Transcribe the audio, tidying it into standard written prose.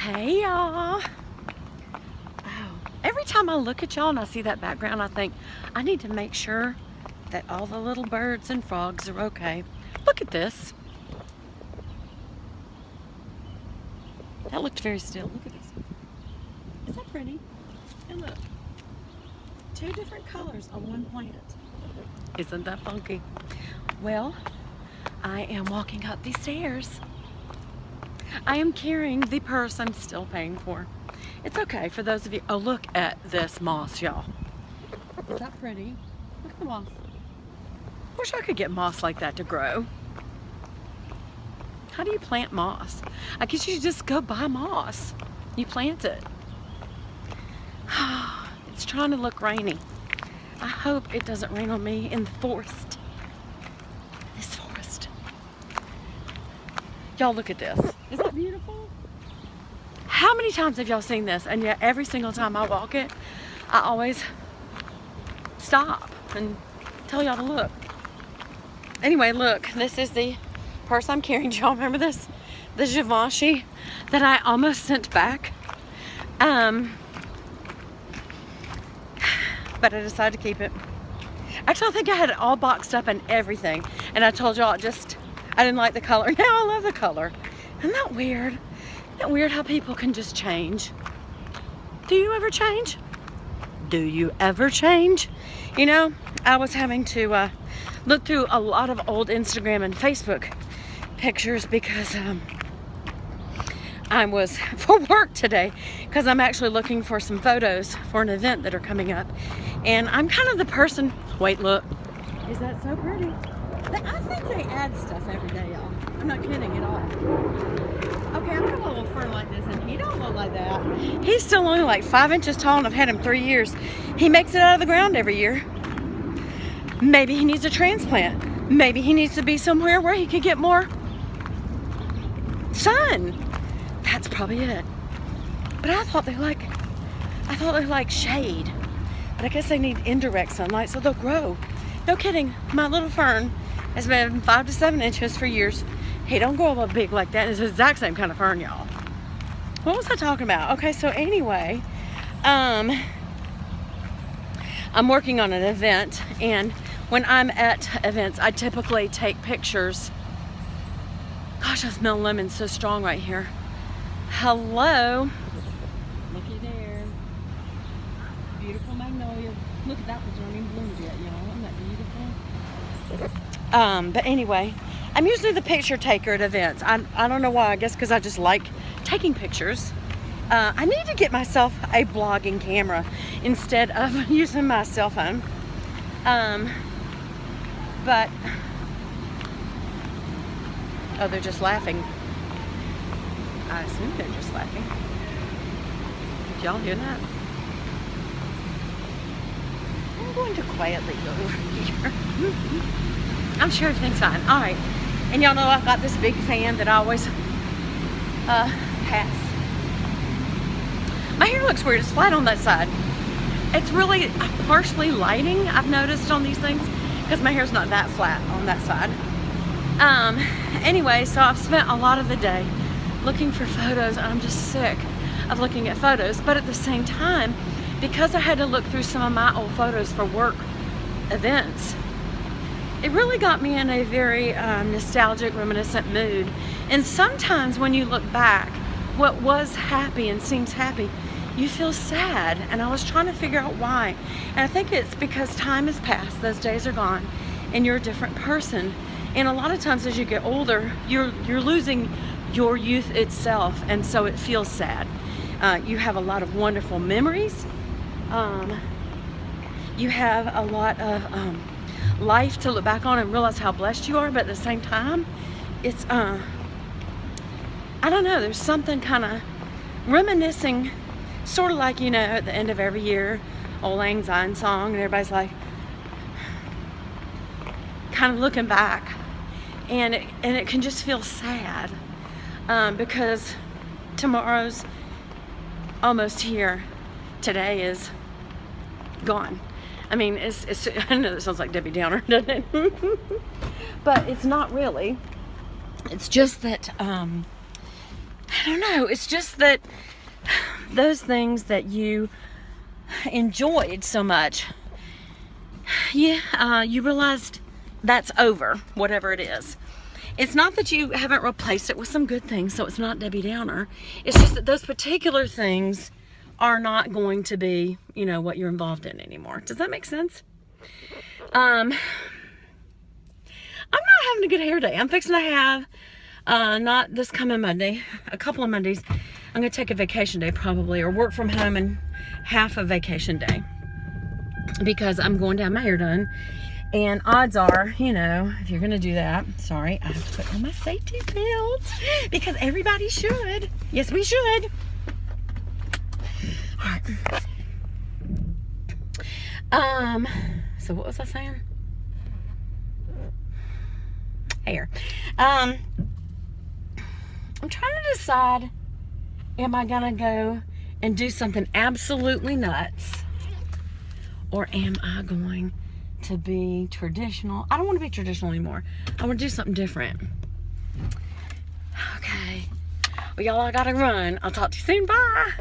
Hey y'all. Oh, every time I look at y'all and I see that background, I think I need to make sure that all the little birds and frogs are okay. Look at this. That looked very still. Look at this. Is that pretty? And look, two different colors on one plant. Isn't that funky? Well, I am walking up these stairs. I am carrying the purse I'm still paying for. It's okay for those of you. Oh, look at this moss, y'all. Is that pretty? Look at the moss. Wish I could get moss like that to grow. How do you plant moss? I guess you just go buy moss. You plant it. It's trying to look rainy. I hope it doesn't rain on me in the forest. This forest. Y'all look at this. Is that beautiful? How many times have y'all seen this? And yet every single time I walk it, I always stop and tell y'all to look. Anyway, look, this is the purse I'm carrying. Do y'all remember this? The Givenchy that I almost sent back. But I decided to keep it. Actually, I think I had it all boxed up and everything. And I told y'all I didn't like the color. Now I love the color. Isn't that weird? Isn't that weird how people can just change? Do you ever change? Do you ever change? You know, I was having to look through a lot of old Instagram and Facebook pictures because I was for work today because I'm actually looking for some photos for an event that are coming up. And I'm kind of the person, wait, look. Is that so pretty? I think they add stuff every day, y'all. I'm not kidding at all. Okay, I've got a little fern like this, and he don't look like that. He's still only like 5 inches tall, and I've had him 3 years. He makes it out of the ground every year. Maybe he needs a transplant. Maybe he needs to be somewhere where he could get more sun. That's probably it. But I thought they like shade. But I guess they need indirect sunlight so they'll grow. No kidding. My little fern has been 5 to 7 inches for years. He don't grow up big like that. It's the exact same kind of fern, y'all. What was I talking about? Okay, so anyway, I'm working on an event, and when I'm at events, I typically take pictures. Gosh, I smell lemon so strong right here. Hello. Looky there. Beautiful magnolia. Look at that one's not even bloomed yet, y'all. Isn't that beautiful? But anyway, I'm usually the picture taker at events. I don't know why. I guess because I just like taking pictures. I need to get myself a vlogging camera instead of using my cell phone. But oh, they're just laughing. I assume they're just laughing. Did y'all hear that? I'm going to quietly go over here. I'm sure everything's fine. All right. And y'all know I've got this big fan that I always pass. My hair looks weird. It's flat on that side. It's really partially lighting, I've noticed on these things, because my hair's not that flat on that side. Anyway, so I've spent a lot of the day looking for photos, and I'm just sick of looking at photos. But at the same time, because I had to look through some of my old photos for work events, it really got me in a very nostalgic, reminiscent mood. And sometimes when you look back, what was happy and seems happy, you feel sad. And I was trying to figure out why. And I think it's because time has passed, those days are gone, and you're a different person. And a lot of times as you get older, you're losing your youth itself, and so it feels sad. You have a lot of wonderful memories. You have a lot of life to look back on and realize how blessed you are, but at the same time, it's I don't know, there's something kind of reminiscing, sort of like, you know, at the end of every year, Old Lang Syne song, and everybody's like kind of looking back, and it can just feel sad because tomorrow's almost here. Today is gone. I mean, it's I know that sounds like Debbie Downer, doesn't it? But it's not really. It's just that I don't know. It's just that those things that you enjoyed so much, you realized that's over, whatever it is. It's not that you haven't replaced it with some good things, so it's not Debbie Downer. It's just that those particular things are not going to be, what you're involved in anymore. Does that make sense? I'm not having a good hair day. I'm fixing to have, not this coming Monday, a couple of Mondays, I'm going to take a vacation day probably, or work from home and half a vacation day, because I'm going to have my hair done. And odds are, if you're going to do that, sorry, I have to put on my safety belt, because everybody should. Yes, we should. All right. So what was I saying? Hair. I'm trying to decide, am I going to go and do something absolutely nuts, or am I going to be traditional? I don't want to be traditional anymore. I want to do something different. Okay. Well, y'all, I gotta run. I'll talk to you soon. Bye.